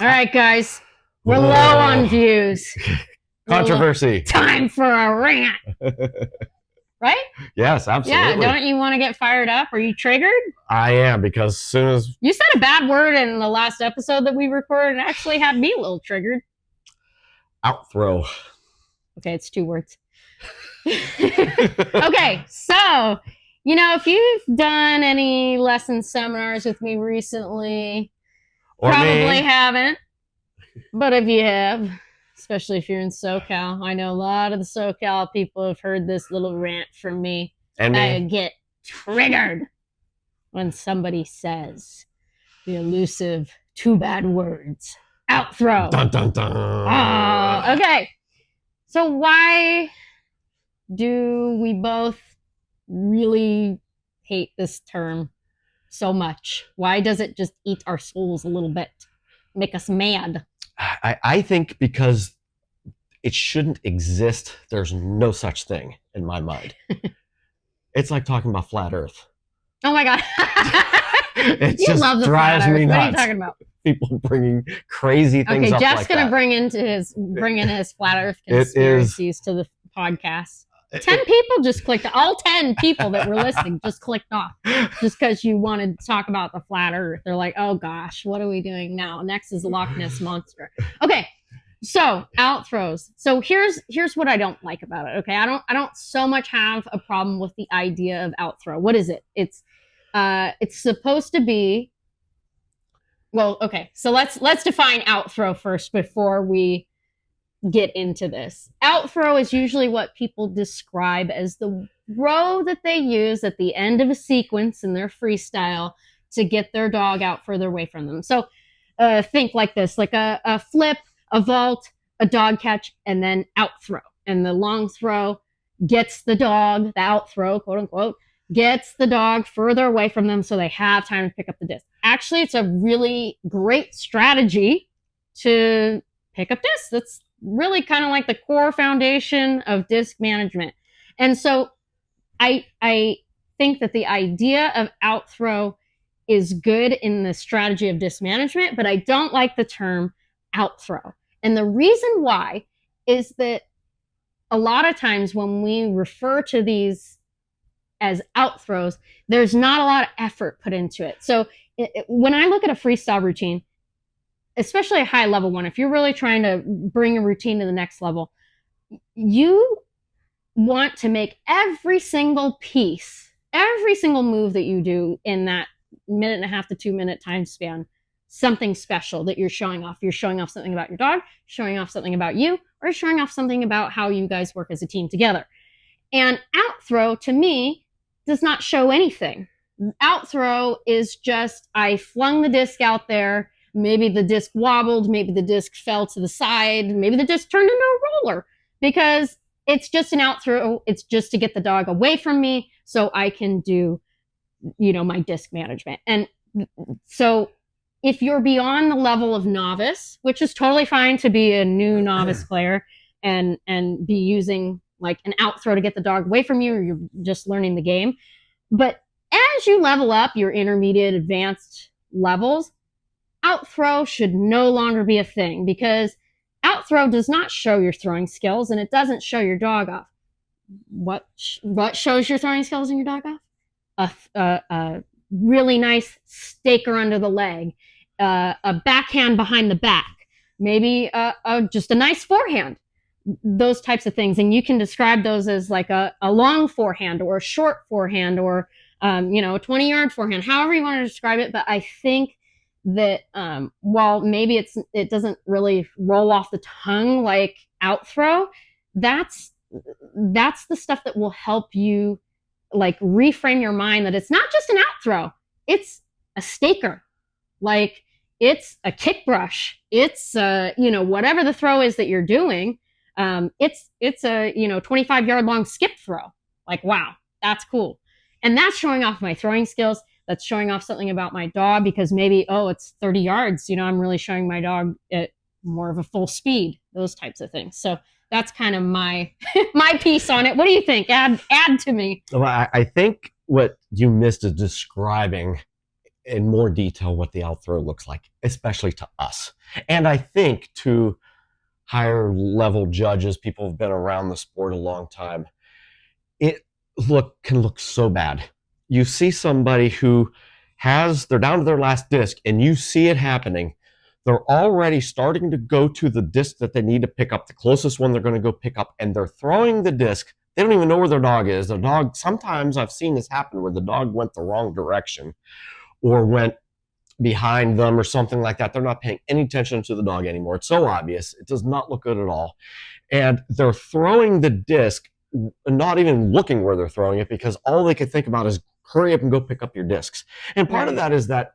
right, guys. We're low on views. Controversy. Time for a rant. Right? Yes, absolutely. Yeah, don't you want to get fired up? Are you triggered? I am, because as soon as... You said a bad word in the last episode that we recorded and actually had me a little triggered. Outthrow. Okay, it's 2 words. Okay, so, if you've done any lesson seminars with me recently, probably haven't. But if you have, especially if you're in SoCal, I know a lot of the SoCal people have heard this little rant from me. And I get triggered when somebody says the elusive 2 bad words. Outthrow. Dun, dun, dun. Okay. So why do we both really hate this term so much? Why does it just eat our souls a little bit? Make us mad? I think because it shouldn't exist. There's no such thing in my mind. It's like talking about flat Earth. Oh my God. It You just love the drives flat Earth. me nuts. What are you talking about? People bringing crazy things Okay, up Jeff's like gonna that. bring in his flat Earth conspiracies to the podcast. 10 people just clicked. All 10 people that were listening just clicked off just because you wanted to talk about the flat Earth. They're like, oh gosh, what are we doing now? Next is the Loch Ness Monster. Okay, so outthrows. So here's what I don't like about it. Okay, I don't so much have a problem with the idea of outthrow. What is it? It's supposed to be. Well, okay, so let's define outthrow first before we get into this. Outthrow is usually what people describe as the throw that they use at the end of a sequence in their freestyle to get their dog out further away from them. So think like this, like a flip, a vault, a dog catch, and then outthrow. And the long throw gets the dog, the outthrow, quote unquote, gets the dog further away from them so they have time to pick up the disc. Actually, it's a really great strategy to pick up discs. That's really kind of like the core foundation of disc management. And so I think that the idea of outthrow is good in the strategy of disc management, but I don't like the term outthrow. And the reason why is that a lot of times when we refer to these as outthrows, there's not a lot of effort put into it. So when I look at a freestyle routine, especially a high level one, if you're really trying to bring a routine to the next level, you want to make every single piece, every single move that you do in that 1.5 to 2 minute time span, something special that you're showing off. You're showing off something about your dog, showing off something about you, or showing off something about how you guys work as a team together. And outthrow, to me, does not show anything. Outthrow is just, I flung the disc out there. Maybe the disc wobbled, maybe the disc fell to the side, maybe the disc turned into a roller, because it's just an outthrow. It's just to get the dog away from me so I can do, my disc management. And so if you're beyond the level of novice, which is totally fine to be a new novice player and be using like an outthrow to get the dog away from you, or you're just learning the game. But as you level up your intermediate, advanced levels, outthrow should no longer be a thing, because outthrow does not show your throwing skills and it doesn't show your dog off. What shows your throwing skills and your dog off? A really nice staker under the leg, a backhand behind the back, maybe just a nice forehand. Those types of things. And you can describe those as like a long forehand or a short forehand or, a 20-yard forehand, however you want to describe it. But I think that while maybe it doesn't really roll off the tongue like outthrow, that's the stuff that will help you like reframe your mind that it's not just an outthrow, it's a staker, like it's a kick brush, it's whatever the throw is that you're doing. It's a 25-yard long skip throw. Like, wow, that's cool. And that's showing off my throwing skills. That's showing off something about my dog, because maybe, it's 30 yards. I'm really showing my dog at more of a full speed, those types of things. So that's kind of my piece on it. What do you think? Add to me. Well, I think what you missed is describing in more detail what the out throw looks like, especially to us. And I think to higher level judges, people who've been around the sport a long time, it can look so bad. You see somebody who they're down to their last disc and you see it happening. They're already starting to go to the disc that they need to pick up, the closest one they're going to go pick up, and they're throwing the disc. They don't even know where their dog is. The dog, sometimes I've seen this happen where the dog went the wrong direction or went behind them or something like that. They're not paying any attention to the dog anymore. It's so obvious. It does not look good at all. And they're throwing the disc, not even looking where they're throwing it, because all they can think about is hurry up and go pick up your discs. And part of that is that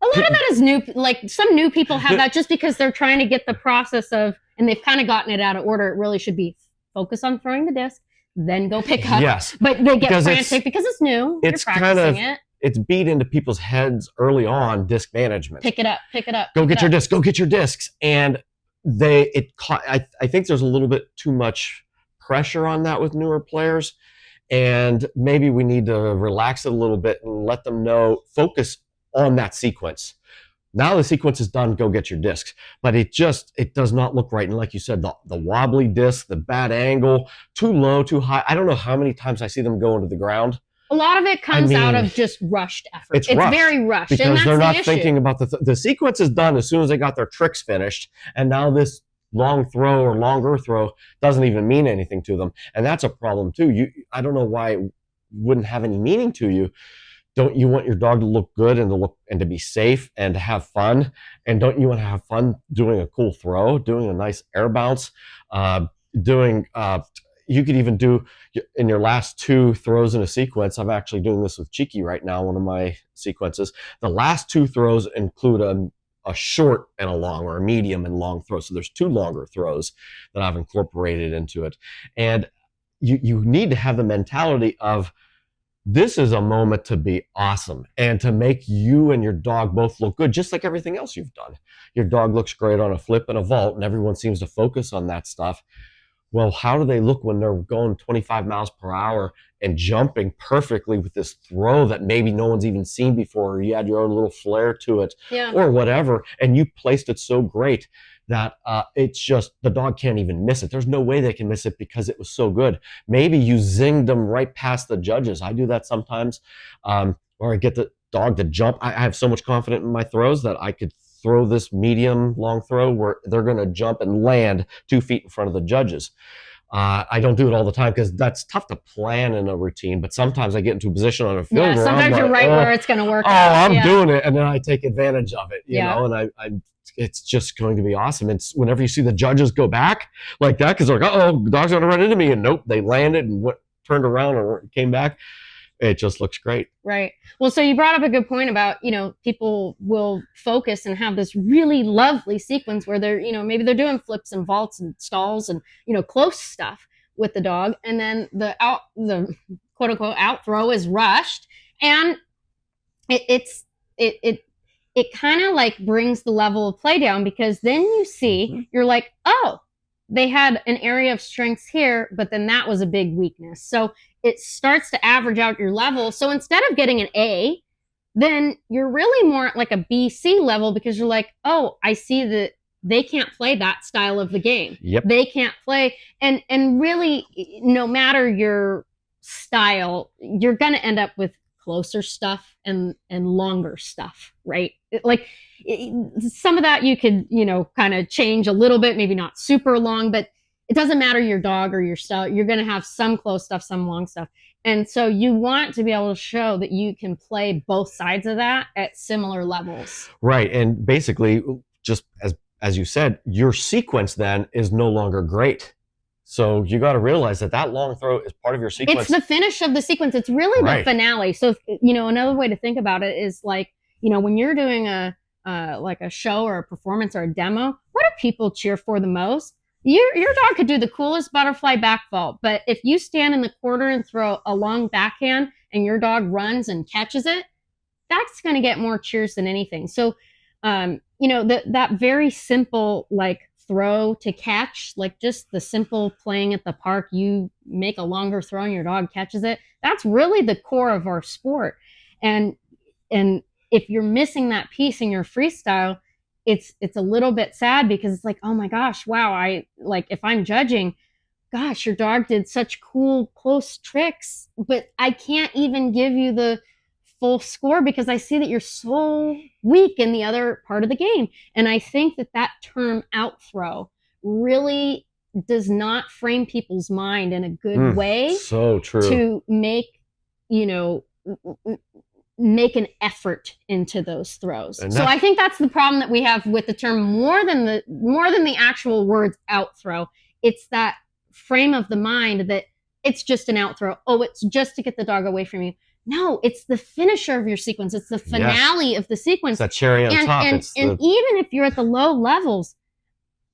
a lot of that is new. Like some new people have that just because they're trying to get the process of, and they've kind of gotten it out of order. It really should be focus on throwing the disc, then go pick up. Yes. But they get frantic because it's new. It's kind of, it's beat into people's heads early on, disc management. Pick it up, pick it up. Go get your discs, go get your discs. And I think there's a little bit too much pressure on that with newer players. And maybe we need to relax it a little bit and let them know, focus on that sequence. Now the sequence is done, go get your discs. But it does not look right. And like you said, the wobbly disc, the bad angle, too low, too high. I don't know how many times I see them go into the ground. A lot of it comes out of just rushed effort. It's rushed, very rushed. Because and that's they're not issue. thinking about the sequence is done as soon as they got their tricks finished. And now this long throw or longer throw doesn't even mean anything to them. And that's a problem too. I don't know why it wouldn't have any meaning to you. Don't you want your dog to look good and to be safe and to have fun? And don't you want to have fun doing a cool throw, doing a nice air bounce, you could even do in your last 2 throws in a sequence. I'm actually doing this with Cheeky right now, one of my sequences. The last 2 throws include a short and a long, or a medium and long throw. So there's 2 longer throws that I've incorporated into it. And you need to have the mentality of, this is a moment to be awesome and to make you and your dog both look good, just like everything else you've done. Your dog looks great on a flip and a vault, and everyone seems to focus on that stuff. Well, how do they look when they're going 25 miles per hour and jumping perfectly with this throw that maybe no one's even seen before, or you had your own little flair to it, or whatever, and you placed it so great that it's just, the dog can't even miss it. There's no way they can miss it because it was so good. Maybe you zinged them right past the judges. I do that sometimes, or I get the dog to jump. I have so much confidence in my throws that I could throw this medium long throw where they're going to jump and land 2 feet in front of the judges. I don't do it all the time because that's tough to plan in a routine, but sometimes I get into a position on a field where sometimes you're right where it's going to work out. I'm doing it, and then I take advantage of it, you know, and it's just going to be awesome. It's whenever you see the judges go back like that, because they're like, the dog's going to run into me, and nope, they landed and turned around and came back. It just looks great. Right. Well, so you brought up a good point about, people will focus and have this really lovely sequence where they're, maybe they're doing flips and vaults and stalls and, close stuff with the dog. And then the quote unquote out throw is rushed. And it kind of like brings the level of play down, because then you see, you're like, oh, they had an area of strengths here, but then that was a big weakness. So it starts to average out your level. So instead of getting an A, then you're really more at like a B, C level, because you're like, oh, I see that they can't play that style of the game. Yep. They can't play. And really, no matter your style, you're going to end up with closer stuff and longer stuff, right? Some of that you could, kind of change a little bit, maybe not super long, but it doesn't matter your dog or your style. You're going to have some close stuff, some long stuff. And so you want to be able to show that you can play both sides of that at similar levels. Right. And basically, just as you said, your sequence then is no longer great. So you got to realize that long throw is part of your sequence. It's the finish of the sequence. It's really the finale. So, another way to think about it is like, when you're doing a show or a performance or a demo, what do people cheer for the most? Your dog could do the coolest butterfly back vault, but if you stand in the corner and throw a long backhand and your dog runs and catches it, that's going to get more cheers than anything. So, that very simple, like, throw to catch, like just the simple playing at the park, you make a longer throw and your dog catches it. That's really the core of our sport. And if you're missing that piece in your freestyle, it's a little bit sad because it's like, oh my gosh, wow, if I'm judging, gosh, your dog did such cool close tricks, but I can't even give you the full score because I see that you're so weak in the other part of the game. And I think that term out throw really does not frame people's mind in a good way. So true. To make, make an effort into those throws. So I think that's the problem that we have with the term more than the actual words out throw. It's that frame of the mind that it's just an out throw. Oh, it's just to get the dog away from you. No, it's the finisher of your sequence. It's the finale of the sequence. It's that cherry on top. And even if you're at the low levels,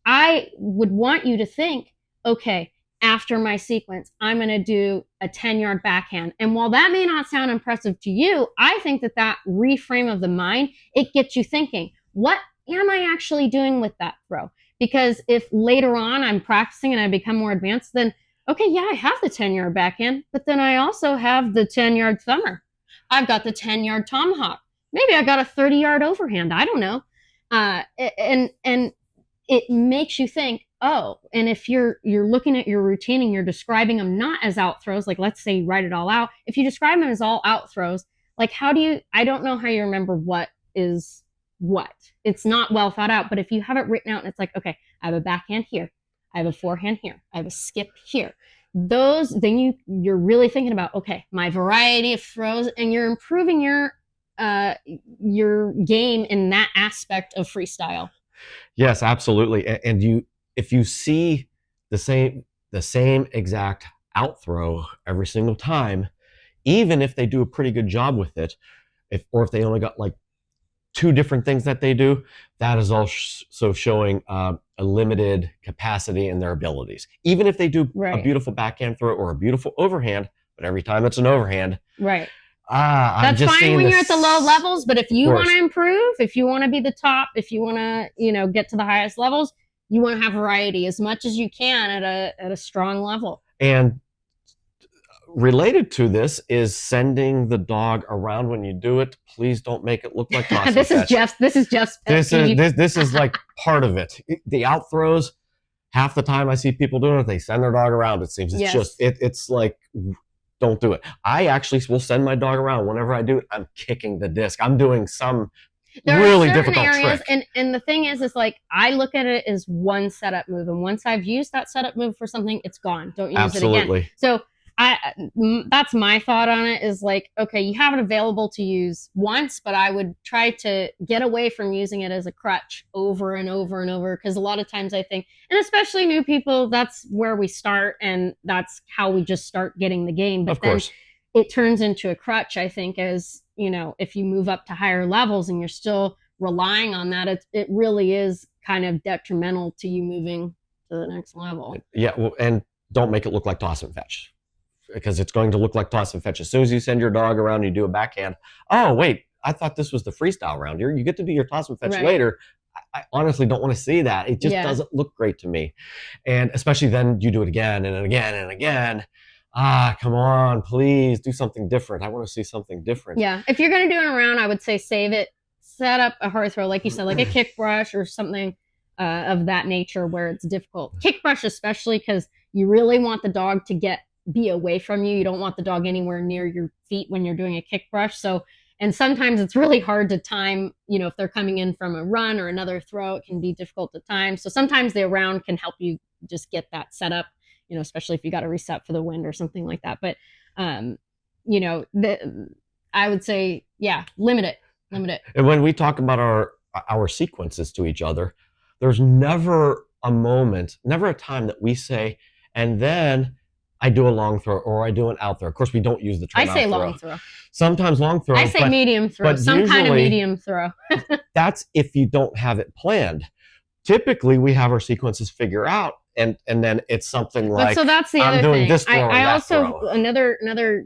I would want you to think, okay, after my sequence, I'm going to do a 10-yard backhand. And while that may not sound impressive to you, I think that reframe of the mind, it gets you thinking, what am I actually doing with that throw? Because if later on I'm practicing and I become more advanced, then, okay, yeah, I have the 10-yard backhand, but then I also have the 10-yard thumber. I've got the 10-yard tomahawk. Maybe I got a 30-yard overhand. I don't know. And it makes you think, oh, and if you're looking at your routine and you're describing them not as out throws, like let's say you write it all out. If you describe them as all out throws, like I don't know how you remember what is what. It's not well thought out, but if you have it written out and it's like, okay, I have a backhand here, I have a forehand here, I have a skip here. Then you're really thinking about, okay, my variety of throws, and you're improving your game in that aspect of freestyle. Yes, absolutely. And if you see the same exact out throw every single time, even if they do a pretty good job with it, if they only got like 2 different things that they do, that is also showing a limited capacity in their abilities. Even if they do a beautiful backhand throw or a beautiful overhand, but every time it's an overhand. Right. That's fine when you're at the low levels, but if you want to improve, if you want to be the top, if you want to, get to the highest levels, you want to have variety as much as you can at a strong level. And related to this is sending the dog around when you do it. Please don't make it look like toss and This fetch. This is like part of it. The out throws, half the time I see people doing it, they send their dog around. It seems it's like, don't do it. I actually will send my dog around. Whenever I do it, I'm kicking the disc. I'm doing some really difficult trick. And the thing is like, I look at it as one setup move. And once I've used that setup move for something, it's gone. Don't use it again. So that's my thought on it, is like, okay, you have it available to use once, but I would try to get away from using it as a crutch over and over and over. Because a lot of times I think, and especially new people, that's where we start, and that's how we just start getting the game. But then it turns into a crutch, I think, as, if you move up to higher levels and you're still relying on that, it really is kind of detrimental to you moving to the next level. Yeah, well, and don't make it look like toss and fetch, because it's going to look like toss and fetch. As soon as you send your dog around and you do a backhand, oh, wait, I thought this was the freestyle round. You get to do your toss and fetch later. I honestly don't want to see that. It just doesn't look great to me. And especially then you do it again and again and again. Come on, please do something different. I want to see something different. Yeah. If you're going to do it around, I would say save it. Set up a hard throw, like you said, like a kick brush or something of that nature where it's difficult. Kick brush especially, because you really want the dog to be away from you. You don't want the dog anywhere near your feet when you're doing a kick brush. So, and sometimes it's really hard to time, if they're coming in from a run or another throw, it can be difficult to time. So sometimes the around can help you just get that set up, especially if you got to reset for the wind or something like that. But, I would say, limit it. And when we talk about our sequences to each other, there's never a time that we say, and then I do a long throw or I do an out throw. Of course, we don't use the term I say long throw. Sometimes long throw. I say medium throw. Some kind of medium throw. That's if you don't have it planned. Typically, we have our sequences figure out, and then it's something like, so that's the other doing thing. This throw I also throw. Another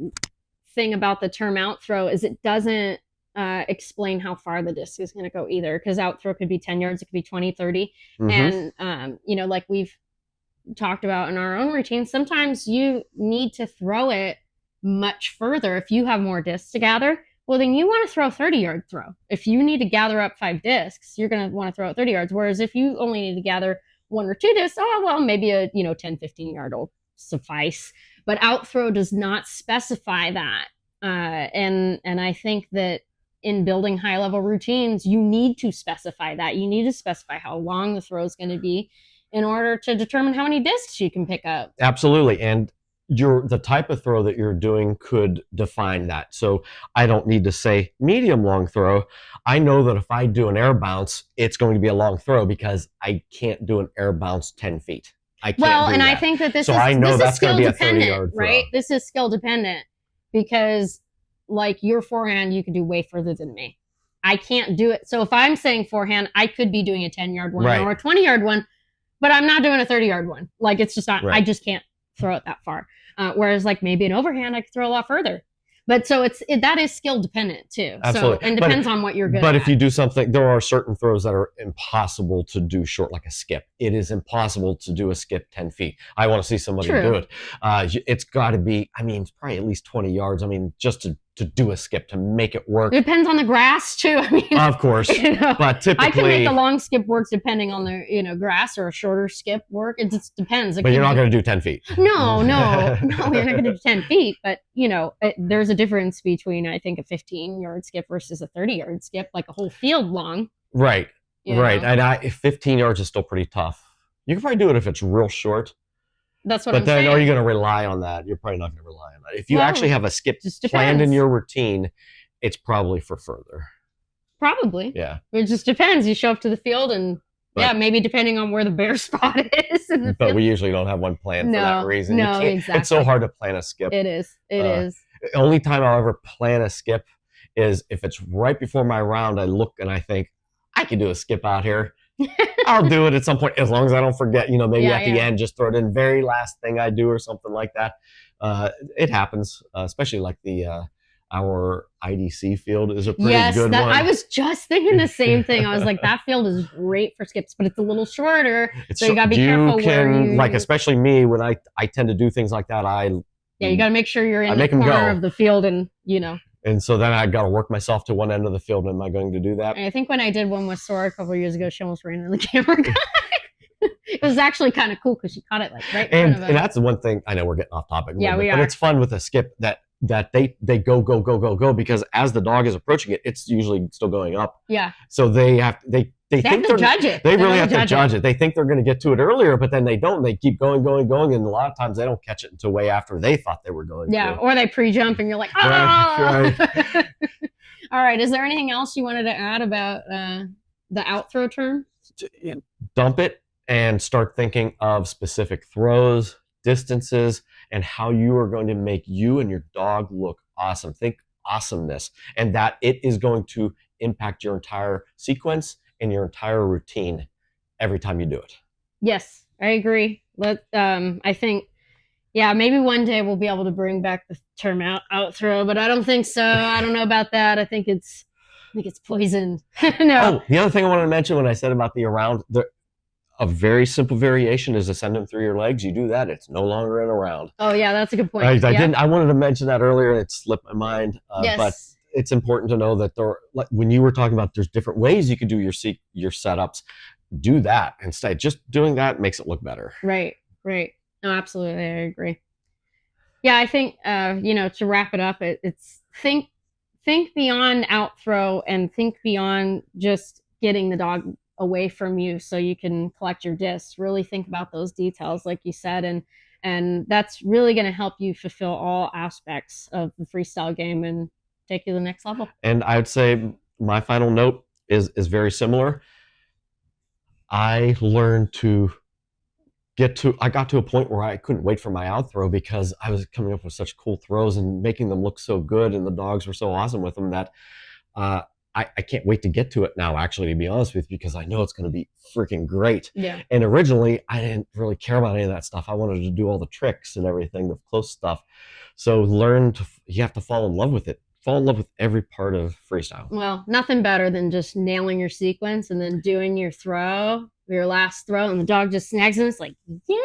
thing about the term out throw is it doesn't explain how far the disc is going to go either, because out throw could be 10 yards, it could be 20, 30. And, like we've talked about in our own routine, sometimes you need to throw it much further if you have more discs to gather. well, then you want to throw a 30-yard throw. If you need to gather up 5 discs, you're going to want to throw it 30 yards. Whereas if you only need to gather 1 or 2 discs, oh, well, maybe a 10, 15-yard will suffice. But out throw does not specify that. And I think that in building high level routines, you need to specify that. You need to specify how long the throw is going to be in order to determine how many discs you can pick up. Absolutely. And the type of throw that you're doing could define that. So I don't need to say medium long throw. I know that if I do an air bounce, it's going to be a long throw because I can't do an air bounce 10 feet. I can't do that. I think that this so is I know this that's is skill going to be a dependent, 30-yard throw. right? This is skill dependent because like your forehand, you can do way further than me. I can't do it. So if I'm saying forehand, I could be doing a 10-yard one or a 20-yard one, but I'm not doing a 30-yard one. Like it's just not, I just can't throw it that far. Whereas like maybe an overhand, I could throw a lot further. But so that is skill dependent too. Absolutely. So, and depends on what you're good at. But if you do something, there are certain throws that are impossible to do short, like a skip. It is impossible to do a skip 10 feet. I want to see somebody do it. It's got to be, it's probably at least 20 yards. Just to do a skip, to make it work. It depends on the grass too. Of course. But typically, I can make the long skip work depending on the grass, or a shorter skip work. It just depends. But you're not going to do 10 feet. No, you're not going to do 10 feet. But there's a difference between, I think, a 15-yard skip versus a 30-yard skip, like a whole field long. Right. Right. And 15 yards is still pretty tough. You can probably do it if it's real short. That's what I'm saying. But then are you going to rely on that? You're probably not going to rely on that. If you actually have a skip planned in your routine, it's probably for further. Probably. Yeah. It just depends. You show up to the field and maybe depending on where the bare spot is. But we usually don't have one planned for that reason. No, exactly. It's so hard to plan a skip. It is. It is. The only time I'll ever plan a skip is if it's right before my round, I look and I think, I could do a skip out here. I'll do it at some point as long as I don't forget, maybe at the end, just throw it in very last thing I do or something like that. It happens, especially like our IDC field is a pretty good one. I was just thinking the same thing. I was like, that field is great for skips, but it's a little shorter. So you got to be careful especially me, when I tend to do things like that, you got to make sure you're in the corner of the field and, And so then I got to work myself to one end of the field. Am I going to do that? I think when I did one with Sora a couple of years ago, she almost ran into the camera guy. It was actually kind of cool because she caught it like right in front of him. And that's the one thing. I know we're getting off topic. Yeah, we are. But it's fun with a skip that they go because as the dog is approaching it, it's usually still going up. Yeah. So they have they have to judge it. They really have to judge it. They think they're going to get to it earlier, but then they don't. They keep going, and a lot of times they don't catch it until way after they thought they were going. Yeah, or they pre-jump, and you're like, oh! Right. All right. Is there anything else you wanted to add about the out throw term? Dump it and start thinking of specific throws, distances, and how you are going to make you and your dog look awesome. Think awesomeness, and that it is going to impact your entire sequence and your entire routine every time you do it. Yes, I agree. I think, maybe one day we'll be able to bring back the term out throw, but I don't think so. I don't know about that. I think it's poisoned. No. Oh, the other thing I wanted to mention when I said about the around, a very simple variation is to send them through your legs. You do that, it's no longer in a round. Oh yeah, that's a good point. I wanted to mention that earlier, and it slipped my mind. Yes. But it's important to know that when you were talking about there's different ways you could do your setups, do that instead. Just doing that makes it look better. Right. No, absolutely, I agree. Yeah, I think to wrap it up, it's think beyond out throw and think beyond just getting the dog away from you so you can collect your discs. Really think about those details, like you said, and that's really going to help you fulfill all aspects of the freestyle game and take you to the next level. And I would say my final note is very similar. I learned to I got to a point where I couldn't wait for my out throw because I was coming up with such cool throws and making them look so good, and the dogs were so awesome with them that I can't wait to get to it now, actually, to be honest with you, because I know it's going to be freaking great. Yeah. And originally, I didn't really care about any of that stuff. I wanted to do all the tricks and everything, the close stuff. So you have to fall in love with it. Fall in love with every part of freestyle. Well, nothing better than just nailing your sequence and then doing your last throw, and the dog just snags it. It's like, yeah,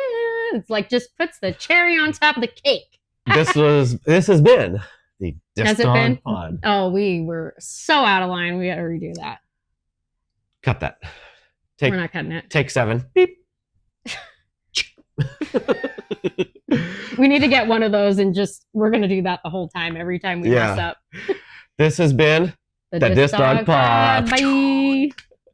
it's like just puts the cherry on top of the cake. This has been The Disc Has it Dog been? Pod. Oh, we were so out of line. We got to redo that. Cut that. We're not cutting it. Take 7. Beep. We need to get one of those and we're going to do that the whole time, every time we mess up. This has been the Disc Dog Pod. Bye.